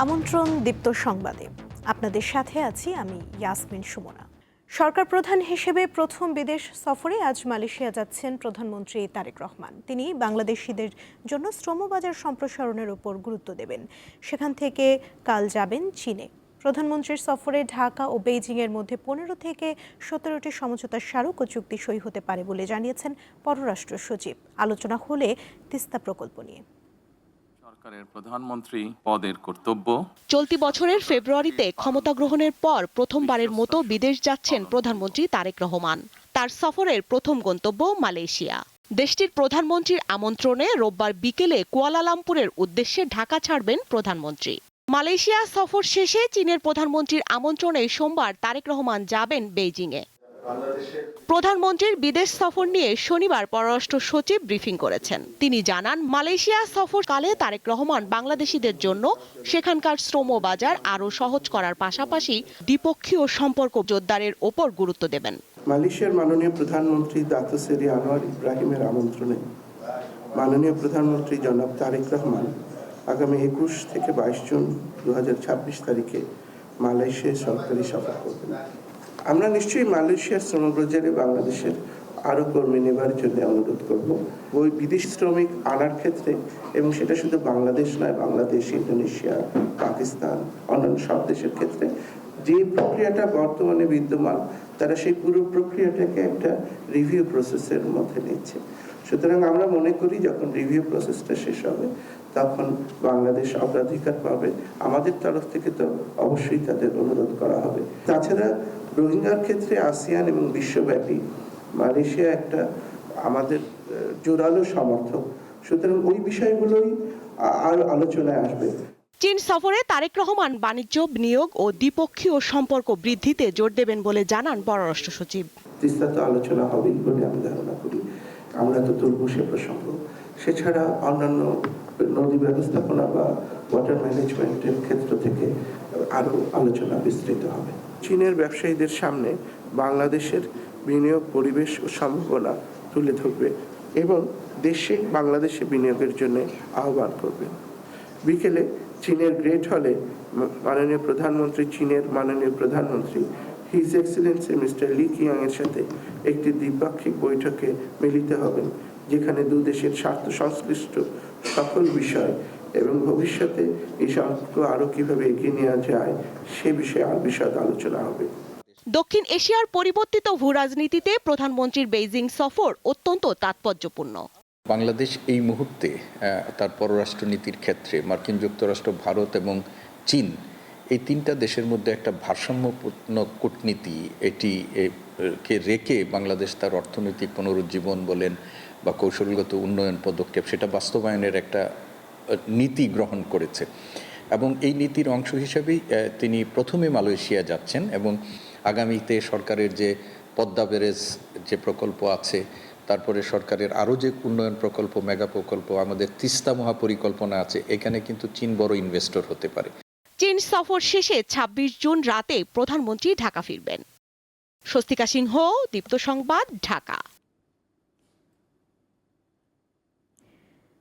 আমন্ত্রণ দীপ্ত সংবাদে আপনাদের সাথে আছি আমি ইয়াসমিন সুমনা। সরকার প্রধান হিসেবে প্রথম বিদেশ সফরে আজ মালয়েশিয়া যাচ্ছেন প্রধানমন্ত্রী তারেক রহমান। তিনি বাংলাদেশিদের জন্য শ্রমবাজার সম্প্রসারণের উপর গুরুত্ব দেবেন। সেখান থেকে কাল যাবেন চীনে। প্রধানমন্ত্রীর সফরে ঢাকা ও বেইজিংয়ের মধ্যে 15 থেকে 17টি সমঝোতা স্মারক ও চুক্তি সই হতে পারে বলে জানিয়েছেন পররাষ্ট্র সচিব। আলোচনা হলে তিস্তা প্রকল্প নিয়ে। সরকারের প্রধানমন্ত্রী পদের কর্তব্য। চলতি বছরের ফেব্রুয়ারিতে ক্ষমতা গ্রহণের পর প্রথমবারের মতো বিদেশ যাচ্ছেন প্রধানমন্ত্রী তারেক রহমান। তার সফরের প্রথম গন্তব্য মালয়েশিয়া। দেশটির প্রধানমন্ত্রীর আমন্ত্রণে রোববার বিকেলে কুয়ালালামপুরের উদ্দেশ্যে ঢাকা ছাড়বেন প্রধানমন্ত্রী। মালয়েশিয়া সফর শেষে চীনের প্রধানমন্ত্রীর আমন্ত্রণে সোমবার তারেক রহমান যাবেন বেইজিংয়ে। প্রধানমন্ত্রীর বিদেশ সফর নিয়ে শনিবার পররাষ্ট্র সচিব ব্রিফিং করেছেন। তিনি জানান, মালয়েশিয়া সফরকালে তারেক রহমান বাংলাদেশিদের জন্য সেখানকার শ্রম বাজার আরও সহজ করার পাশাপাশি দ্বিপক্ষীয় সম্পর্ক জোরদারের ওপর গুরুত্ব দেবেন। মালয়েশিয়ার মাননীয় প্রধানমন্ত্রী দাতো সেরি আনোয়ার ইব্রাহিমের আমন্ত্রণে মাননীয় প্রধানমন্ত্রী জনাব তারেক রহমান আগামী 21 থেকে 22 জুন 2026 তারিখে মালয়েশিয়ায় সরকারি সফর করবেন। আমরা নিশ্চয়ই মালয়েশিয়ার শ্রমবাজারে বাংলাদেশের আরও কর্মী নেবার জন্য অনুরোধ করব। ওই বিদেশি শ্রমিক আনার ক্ষেত্রে, এবং সেটা শুধু বাংলাদেশ নয়, বাংলাদেশ, ইন্দোনেশিয়া, পাকিস্তান, অন্যান্য সব দেশের ক্ষেত্রে যে প্রক্রিয়াটা বর্তমানে বিদ্যমান, তারা সেই পুরো প্রক্রিয়াটাকে একটা রিভিউ প্রসেসের মধ্যে নিচ্ছে। সুতরাং আমরা মনে করি যখন রিভিউ প্রসেসটা শেষ হবে তখন বাংলাদেশ অগ্রাধিকার পাবে। আমাদের তরফ থেকে তো অবশ্যই তাদের অনুরোধ করা হবে। তাছাড়া রোহিঙ্গার ক্ষেত্রে আসিয়ান এবং বিশ্বব্যাপী মালয়েশিয়া একটা আমাদের জোরালো সমর্থক। সুতরাং ওই বিষয়গুলোই আর আলোচনায় আসবে। চীন সফরে তারেক রহমান বাণিজ্য, বিনিয়োগ ও দ্বিপক্ষীয় সম্পর্ক বৃদ্ধিতে জোর দেবেন বলে জানান পররাষ্ট্র সচিব। তিস্তা তো আলোচনা হবেই বলে আমি ধারণা করি। আমরা তো তুলব সে প্রসঙ্গ। সেছাড়া অন্যান্য নদী ব্যবস্থাপনা বা ওয়াটার ম্যানেজমেন্টের ক্ষেত্র থেকে আরও আলোচনা বিস্তৃত হবে। চীনের ব্যবসায়ীদের সামনে বাংলাদেশের বিনিয়োগ পরিবেশ ও সম্ভাবনা তুলে ধরবে এবং বাংলাদেশে বিনিয়োগের জন্য আহ্বান করবে। বিকেলে চীনের গ্রেট হলে চীনের মাননীয় প্রধানমন্ত্রী his excellency mister Lee Khiang এর সাথে একটি দ্বিপাক্ষিক বৈঠকে মিলিত হবেন, যেখানে দু দেশের স্বার্থ সংশ্লিষ্ট সকল বিষয় এবং ভবিষ্যতে এই সম্পর্ক আরও কিভাবে এগিয়ে নেওয়া যায় সে বিষয়ে আর বিশদ আলোচনা হবে। দক্ষিণ এশিয়ার পরিবর্তিত ভূরাজনীতিতে প্রধানমন্ত্রীর বেইজিং সফর অত্যন্ত তাৎপর্যপূর্ণ। বাংলাদেশ এই মুহূর্তে তার পররাষ্ট্রনীতির ক্ষেত্রে মার্কিন যুক্তরাষ্ট্র, ভারত এবং চীন, এই তিনটা দেশের মধ্যে একটা ভারসাম্যপূর্ণ কূটনীতি কে রেখে বাংলাদেশ তার অর্থনৈতিক পুনরুজ্জীবন বলেন বা কৌশলগত উন্নয়ন পদক্ষেপ, সেটা বাস্তবায়নের একটা নীতি গ্রহণ করেছে। এবং এই নীতির অংশ হিসেবেই তিনি প্রথমে মালয়েশিয়া যাচ্ছেন এবং আগামীতে সরকারের যে পদ্মা ব্যারেজ যে প্রকল্প আছে, তারপরে সরকারের আরও যে উন্নয়ন প্রকল্প, মেগা প্রকল্প, আমাদের তিস্তা মহাপরিকল্পনা আছে, এখানে কিন্তু চীন বড় ইনভেস্টর হতে পারে। চীন সফর শেষে 26 জুন রাতে প্রধানমন্ত্রী ঢাকা ফিরবেন। স্বস্তিকা সিংহ, দীপ্ত সংবাদ, ঢাকা।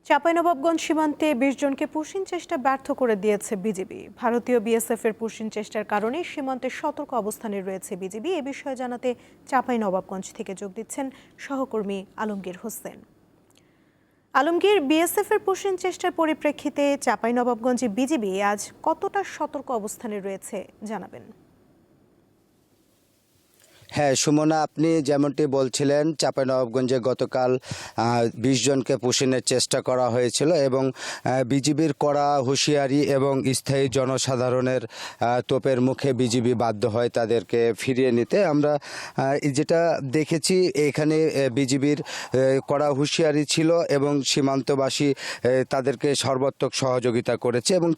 চাঁপাইনবাবগঞ্জ সীমান্তে 20 জনকে পুশিং চেষ্টা ব্যর্থ করে দিয়েছে বিজিবি। ভারতীয় বিএসএফ এর পুশিং চেষ্টার কারণে সীমান্তে সতর্ক অবস্থানে রয়েছে বিজিবি। এ বিষয়ে জানাতে চাঁপাইনবাবগঞ্জ থেকে যোগ দিচ্ছেন সহকর্মী আলমগীর হোসেন। আলমগীর, বিএসএফ এর পুশিং চেষ্টার পরিপ্রেক্ষিতে চাঁপাইনবাবগঞ্জে বিজিবি আজ কতটা সতর্ক অবস্থানে রয়েছে জানাবেন। হ্যাঁ সুমনা, আপনি যেমনটি বলছিলেন, চাঁপাইনবাবগঞ্জে গতকাল 20 জনকে পুশিংয়ের চেষ্টা করা হয়েছিল এবং বিজিবির কড়া হুঁশিয়ারি এবং স্থায়ী জনসাধারণের তোপের মুখে বিজিবি বাধ্য হয় তাদেরকে ফিরিয়ে নিতে। আমরা যেটা দেখেছি, এখানে বিজিবির কড়া হুঁশিয়ারি ছিল এবং সীমান্তবাসী তাদেরকে সর্বাত্মক সহযোগিতা করেছে। এবং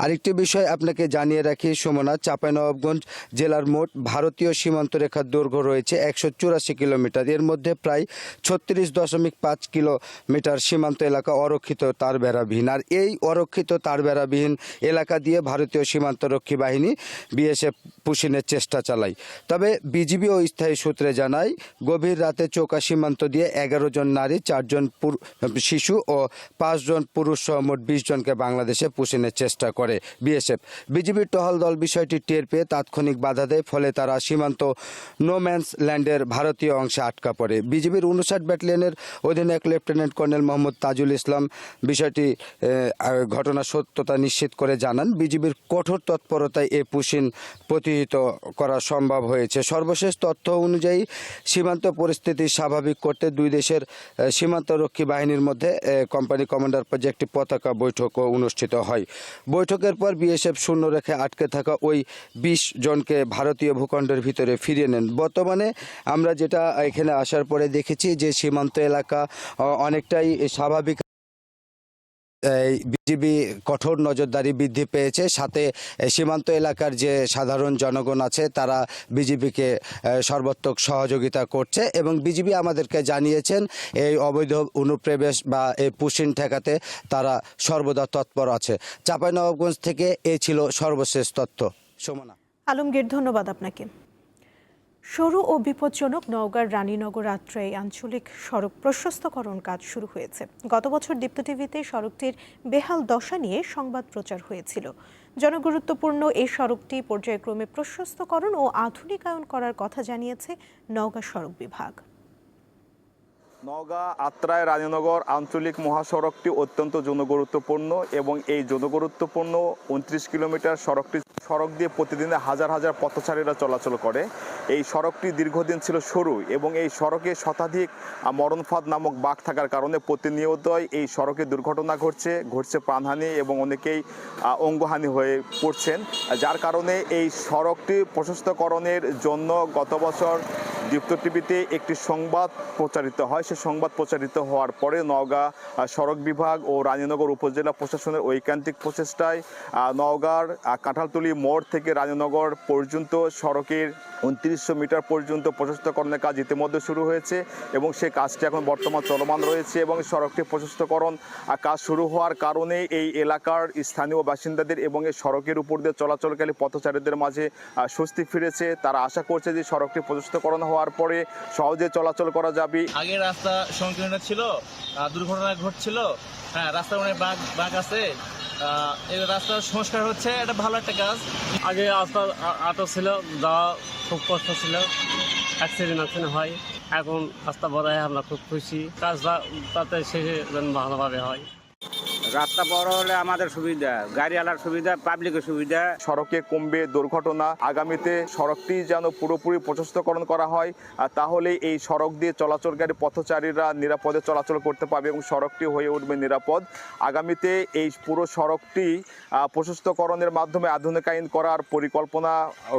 আরেকটি বিষয় আপনাকে জানিয়ে রাখি সুমনা, চাঁপাইনবাবগঞ্জ জেলার মোট ভারতীয় সীমান্ত রেখার দৈর্ঘ্য দৈর্ঘ্য রয়েছে 184 কিলোমিটার। এর মধ্যে প্রায় 36.5 কিলোমিটার সীমান্ত এলাকা অরক্ষিত তারবেড়াবিহীন। আর এই অরক্ষিত তারবেড়াবিহীন এলাকা দিয়ে ভারতীয় সীমান্তরক্ষী বাহিনী বিএসএফ পুশিনের চেষ্টা চালায়। তবে বিজিবি ও স্থায়ী সূত্রে জানায়, গভীর রাতে চৌকা সীমান্ত দিয়ে 11 জন নারী, 4 জন শিশু ও 5 জন পুরুষ সহ মোট 20 জনকে বাংলাদেশে পুশিনের চেষ্টা করে বিএসএফ। বিজিবির টহল দল বিষয়টি টের পেয়ে তাৎক্ষণিক বাধা দেয়, ফলে তারা সীমান্ত নোম্যান্স ল্যান্ডের ভারতীয় অংশে আটকা পড়ে। বিজিবির 59 ব্যাটালিয়নের অধিনায়ক লেফটেন্যান্ট কর্নেল মোহাম্মদ তাজুল ইসলাম বিষয়টি ঘটনার সত্যতা নিশ্চিত করে জানান, বিজিবির কঠোর তৎপরতায় এই পুশিন প্রতিহত করা সম্ভব হয়েছে। সর্বশেষ তথ্য অনুযায়ী সীমান্ত পরিস্থিতি স্বাভাবিক করতে দুই দেশের সীমান্তরক্ষী বাহিনীর মধ্যে কোম্পানি কমান্ডার পর্যায়ে একটি পতাকা বৈঠকও অনুষ্ঠিত হয়। বৈঠকের পর বিএসএফ শূন্য রেখে আটকে থাকা ওই 20 জনকে ভারতীয় ভূখণ্ডের ভিতরে ফিরিয়ে নেন। বর্তমানে আমরা যেটা এখানে আসার পরে দেখেছি যে সীমান্ত এলাকা অনেকটাই স্বাভাবিক। বিজিবি কঠোর নজরদারি বৃদ্ধি পেয়েছে, সাথে সীমান্ত এলাকার যে সাধারণ জনগণ আছে তারা বিজিবিকে সর্বাত্মক সহযোগিতা করছে এবং বিজিবি আমাদেরকে জানিয়েছেন এই অবৈধ অনুপ্রবেশ বা এই পুশিন ঠেকাতে তারা সর্বদা তৎপর আছে। চাঁপাইনবাবগঞ্জ থেকে এই ছিল সর্বশেষ তথ্য। সুমনা। আলমগীর, ধন্যবাদ আপনাকে। সরু ও বিপজ্জনক নওগাঁর রানীনগর আত্রাই আঞ্চলিক সড়ক প্রশস্তকরণ কাজ শুরু হয়েছে। গত বছর দীপ্ত টিভিতে সড়কটির বেহাল দশা নিয়ে সংবাদ প্রচার হয়েছিল। জনগুরুত্বপূর্ণ এই সড়কটি পর্যায়ক্রমে প্রশস্তকরণ ও আধুনিকায়ন করার কথা জানিয়েছে নওগাঁ সড়ক বিভাগ। নওগাঁ আত্রাই রানীনগর আঞ্চলিক মহাসড়কটি অত্যন্ত জনগুরুত্বপূর্ণ এবং এই জনগুরুত্বপূর্ণ 29 কিলোমিটার সড়ক দিয়ে প্রতিদিনে হাজার হাজার পথচারীরা চলাচল করে। এই সড়কটি দীর্ঘদিন ছিল সরু এবং এই সড়কে শতাধিক মরণফাঁদ নামক বাঁক থাকার কারণে প্রতিনিয়তই এই সড়কে দুর্ঘটনা ঘটছে প্রাণহানি এবং অনেকেই অঙ্গহানি হয়ে পড়ছেন, যার কারণে এই সড়কটি প্রশস্তকরণের জন্য গত বছর দীপ্ত টিভিতে একটি সংবাদ প্রচারিত হয়। সে সংবাদ প্রচারিত হওয়ার পরে নওগাঁ সড়ক বিভাগ ও রানীনগর উপজেলা প্রশাসনের ঐকান্তিক প্রচেষ্টায় নওগাঁর কাঁঠালতলী মোড় থেকে রানীনগর পর্যন্ত সড়কের 2900 মিটার পর্যন্ত প্রশস্তকরণের কাজ ইতিমধ্যে শুরু হয়েছে এবং সে কাজটি এখন বর্তমান চলমান রয়েছে এবং সড়কটি প্রশস্তকরণ কাজ শুরু হওয়ার কারণে এই এলাকার স্থানীয় বাসিন্দাদের এবং এই সড়কের উপর দিয়ে চলাচলকারী পথচারীদের মাঝে স্বস্তি ফিরেছে। তারা আশা করছে যে সড়কটি প্রশস্তকরণ হওয়ার পরে সহজে চলাচল করা যাবে। আগে রাস্তা সংকীর্ণ ছিল, দুর্ঘটনা ঘটছিল, হ্যাঁ রাস্তার অনেক বাঁক আছে, এই রাস্তার সংস্কার হচ্ছে, এটা ভালো একটা কাজ। আগে রাস্তা আটো ছিল, যাওয়া খুব কষ্ট ছিল, অ্যাক্সিডেন্ট হয়। এখন রাস্তা বড় হয়, আমরা খুব খুশি। কাজটা তাতে শেষে যেন ভালোভাবে হয়। রাস্তা বড় হলে আমাদের সুবিধা, গাড়িওয়ালার সুবিধা, পাবলিকের সুবিধা। সড়কে কমবে দুর্ঘটনা। আগামীতে সড়কটি যেন পুরোপুরি প্রশস্তকরণ করা হয়, তাহলে এই সড়ক দিয়ে চলাচলকারী পথচারীরা নিরাপদে চলাচল করতে পারবে এবং সড়কটি হয়ে উঠবে নিরাপদ। আগামীতে এই পুরো সড়কটি প্রশস্তকরণের মাধ্যমে আধুনিকায়ন করার পরিকল্পনা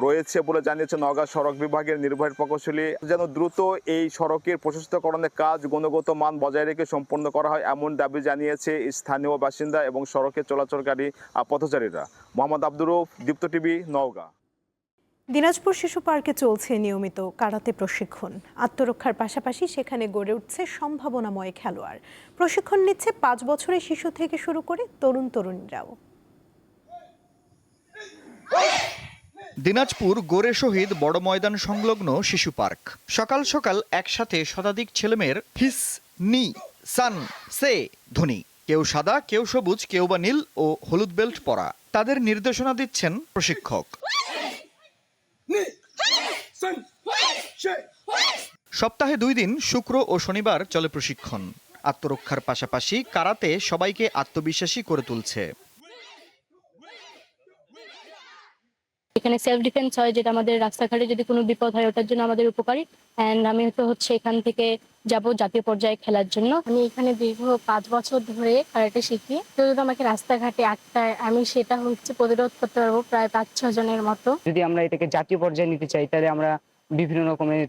রয়েছে বলে জানিয়েছে নওগাঁ সড়ক বিভাগের নির্বাহী প্রকৌশলী। যেন দ্রুত এই সড়কের প্রশস্তকরণের কাজ গুণগত মান বজায় রেখে সম্পন্ন করা হয়, এমন দাবি জানিয়েছে স্থানীয় বাসিন্দা এবং সড়কে চলাচলকারী পথচারীরা। মোহাম্মদ আব্দুর রউফ, দীপ্ত টিভি, নওগাঁ। দিনাজপুর শিশু পার্কে চলছে নিয়মিত কারাতে প্রশিক্ষণ। আত্মরক্ষার পাশাপাশি সেখানে গড়ে উঠছে সম্ভাবনাময় খেলোয়াড়। প্রশিক্ষণ নিচ্ছে 5 বছরের শিশু থেকে শুরু করে তরুণীরাও। দিনাজপুর গোরে শহীদ বড় ময়দান সংলগ্ন শিশু পার্ক। সকাল সকাল একসাথে শতাধিক ছেলেমেয়ের হিস, নি, সান, সে ধ্বনি। কেউ সাদা, কেউ সবুজ, কেউ বা নীল ও হলুদ বেল্ট পরা। তাদের নির্দেশনা দিচ্ছেন প্রশিক্ষক। সপ্তাহে 2 দিন শুক্র ও শনিবার চলে প্রশিক্ষণ। আত্মরক্ষার পাশাপাশি কারাতে সবাইকে আত্মবিশ্বাসী করে তুলছে। এখানে সেলফ ডিফেন্স হয়, যেটা আমাদের রাস্তাঘাটে যদি কোনো বিপদ হয় ওটার জন্য আমাদের উপকারী। অ্যান্ড আমি হচ্ছে এখান থেকে যাব জাতীয় পর্যায়ে খেলার জন্য। আমি এখানে দীর্ঘ 5 বছর ধরে কারাটে শিখি। তো যদি আমাকে রাস্তাঘাটে আটকায়, আমি সেটা প্রতিরোধ করতে পারবো প্রায় 5-6 জনের মতো। যদি আমরা এটাকে জাতীয় পর্যায়ে নিতে চাই, তাহলে আমরা বিভিন্ন রকমের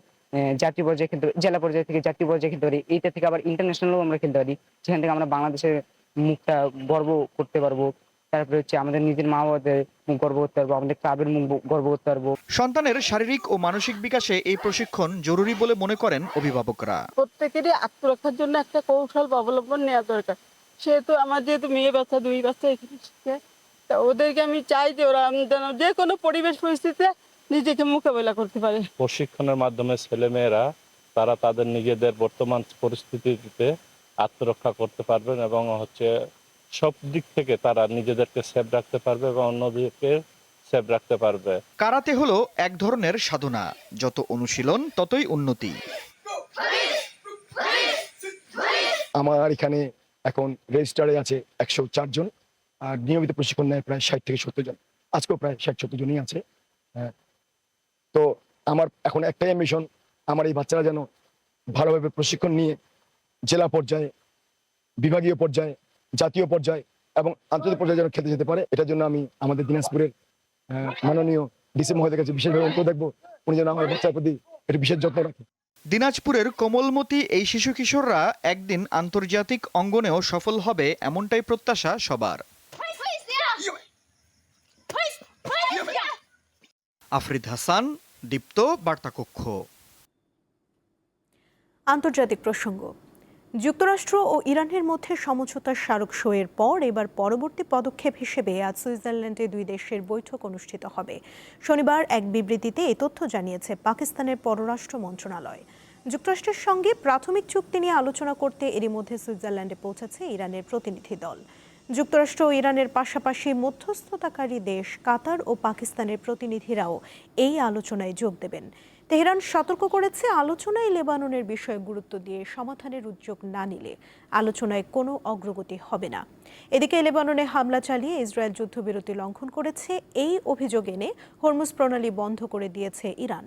জাতীয় পর্যায়ে খেলতে, জেলা পর্যায়ে থেকে জাতীয় পর্যায়ে খেলতে পারি। এইটা থেকে আবার ইন্টারন্যাশনালও আমরা খেলতে পারি, যেখান থেকে আমরা বাংলাদেশের মুখটা গর্ব করতে পারবো তারপরে হচ্ছে আমাদের নিজের মা বাবাদের মুখ গর্ব করতে পারবো, আমাদের ক্লাবের মুখ গর্ব করতে পারবো। সন্তানের শারীরিক ও মানসিক বিকাশে এই প্রশিক্ষণ জরুরি বলে মনে করেন অভিভাবকরা। প্রত্যেকেরই আত্মরক্ষার জন্য একটা কৌশল অবলম্বন নেওয়া দরকার। সেহেতু আমার যেহেতু মেয়ে বাচ্চা, 2 বাচ্চা এখানে শিখে, তা ওদেরকে আমি চাই যে ওরা যেন যে কোনো পরিবেশ পরিস্থিতিতে নিজেকে মোকাবেলা করতে পারে। প্রশিক্ষণের মাধ্যমে ছেলেমেয়েরা তারা তাদের নিজেদের বর্তমান পরিস্থিতিতে আত্মরক্ষা করতে পারবেন এবং সব দিক থেকে তারা নিজেদেরকে সেফ রাখতে পারবে এবং অন্যদেরকে সেফ রাখতে পারবে। কারাতে হলো এক ধরনের সাধনা, যত অনুশীলন ততই উন্নতি। আমার এখানে এখন রেজিস্টারে আছে 104 জন, আর নিয়মিত প্রশিক্ষণ নেয় প্রায় 60 থেকে 70 জন। আজকেও প্রায় 60-70 জনই আছে। তো আমার এখন একটাই মিশন, আমার এই বাচ্চারা যেন ভালোভাবে প্রশিক্ষণ নিয়ে জেলা পর্যায়ে, বিভাগীয় পর্যায়ে, জাতীয় পর্যায়ে এবং আন্তর্জাতিক পর্যায়ে যেন খেলতে যেতে পারে। এটার জন্য আমি আমাদের দিনাজপুরের মাননীয় ডিসি মহোদয়ের কাছে বিশেষভাবে অনুরোধ রাখবো, উনি যেন আমার বাচ্চার প্রতি একটু বিশেষ যত্ন রাখেন। দিনাজপুরের কোমলমতি এই শিশু কিশোররা একদিন আন্তর্জাতিক অঙ্গনেও সফল হবে, এমনটাই প্রত্যাশা সবার। আফরিদ হাসান, দীপ্ত, বার্তাকক্ষ। আন্তর্জাতিক প্রসঙ্গ। যুক্তরাষ্ট্র ও ইরানের মধ্যে সমঝোতার স্মারক সইয়ের পর এবার পরবর্তী পদক্ষেপ হিসেবে আজ সুইজারল্যান্ডে 2 দেশের বৈঠক অনুষ্ঠিত হবে। শনিবার এক বিবৃতিতে এই তথ্য জানিয়েছে পাকিস্তানের পররাষ্ট্র মন্ত্রণালয়। যুক্তরাষ্ট্রের সঙ্গে প্রাথমিক চুক্তি নিয়ে আলোচনা করতে এরই মধ্যে সুইজারল্যান্ডে পৌঁছেছে ইরানের প্রতিনিধি দল। যুক্তরাষ্ট্র ও ইরানের পাশাপাশি মধ্যস্থতাকারী দেশ কাতার ও পাকিস্তানের প্রতিনিধিরাও এই আলোচনায় যোগ দেবেন। তেহরান সতর্ক করেছে, আলোচনায় লেবাননের বিষয়ে গুরুত্ব দিয়ে সমাধানের উদ্যোগ না নিলে আলোচনায় কোনো অগ্রগতি হবে না। এদিকে লেবাননে হামলা চালিয়ে ইসরায়েল যুদ্ধবিরতি লঙ্ঘন করেছে এই অভিযোগ এনে হরমুজ প্রণালী বন্ধ করে দিয়েছে ইরান।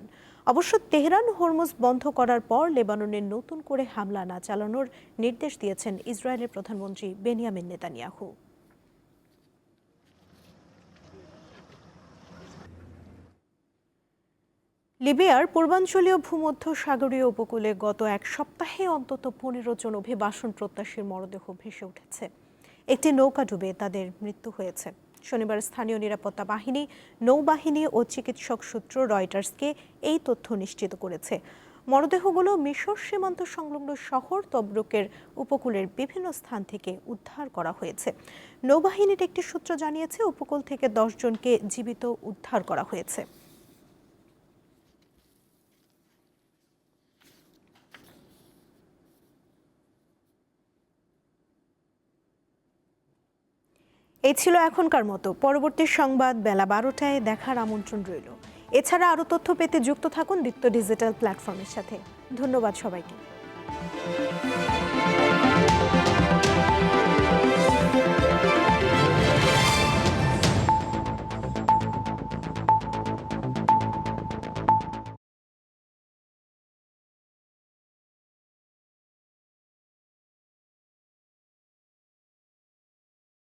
অবশ্য তেহরান হরমুজ বন্ধ করার পর লেবাননে নতুন করে হামলা না চালানোর নির্দেশ দিয়েছেন ইসরায়েলের প্রধানমন্ত্রী বেনিয়ামিন নেতানিয়াহু। লিবিয়ার পূর্বাঞ্চলীয় ভূমধ্য সাগরীয় উপকূলে গত এক সপ্তাহে অন্তত 15 জন অভিবাসন প্রত্যাশীর মরদেহ ভেসে উঠেছে। একটি নৌকা ডুবে তাদের মৃত্যু হয়েছে। শনিবার স্থানীয় নিরাপত্তা বাহিনী, নৌবাহিনী ও চিকিৎসক সূত্র রয়টার্সকে এই তথ্য নিশ্চিত করেছে। মরদেহগুলো মিশর সীমান্ত সংলগ্ন শহর তবরুকের উপকূলের বিভিন্ন স্থান থেকে উদ্ধার করা হয়েছে। নৌবাহিনীর একটি সূত্র জানিয়েছে, উপকূল থেকে 10 জনকে জীবিত উদ্ধার করা হয়েছে। এই ছিল এখনকার মতো। পরবর্তী সংবাদ বেলা 12টায় দেখার আমন্ত্রণ রইল। এছাড়া আরও তথ্য পেতে যুক্ত থাকুন দীপ্ত ডিজিটাল প্ল্যাটফর্মের সাথে। ধন্যবাদ সবাইকে।